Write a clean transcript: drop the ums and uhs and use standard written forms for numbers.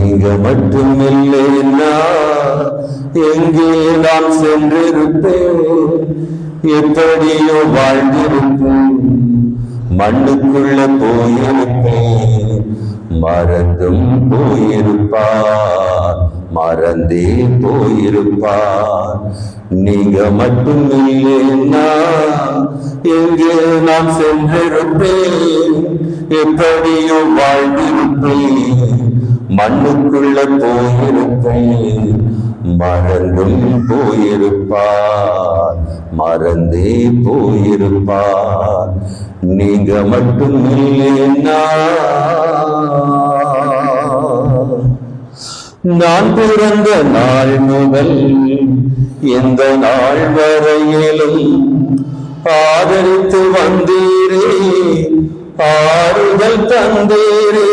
நீங்க மட்டும் இல்லைன்னா எங்கே நான் சென்றிருப்பேன், எப்படியோ வாழ்ந்திருப்பேன், மண்ணுக்குள்ள போயிருப்பேன், மறந்தும் போயிருப்பார், மறந்தே போயிருப்பார். நீங்க மட்டும் இல்லைன்னா எங்கே நான் சென்றிருப்பேன், எப்படியோ வாழ்ந்திருப்பேன், மண்ணுக்குள்ள போயிருப்பேன், மறந்தும் போயிருப்பார், மறந்தே போயிருப்பார். நீங்க மட்டும் இல்லைன்னா நான் பிறந்த நாள் முதல் எந்த நாள் வரையிலும் ஆதரித்து வந்தீரே, ஆறுதல் தந்தீரே.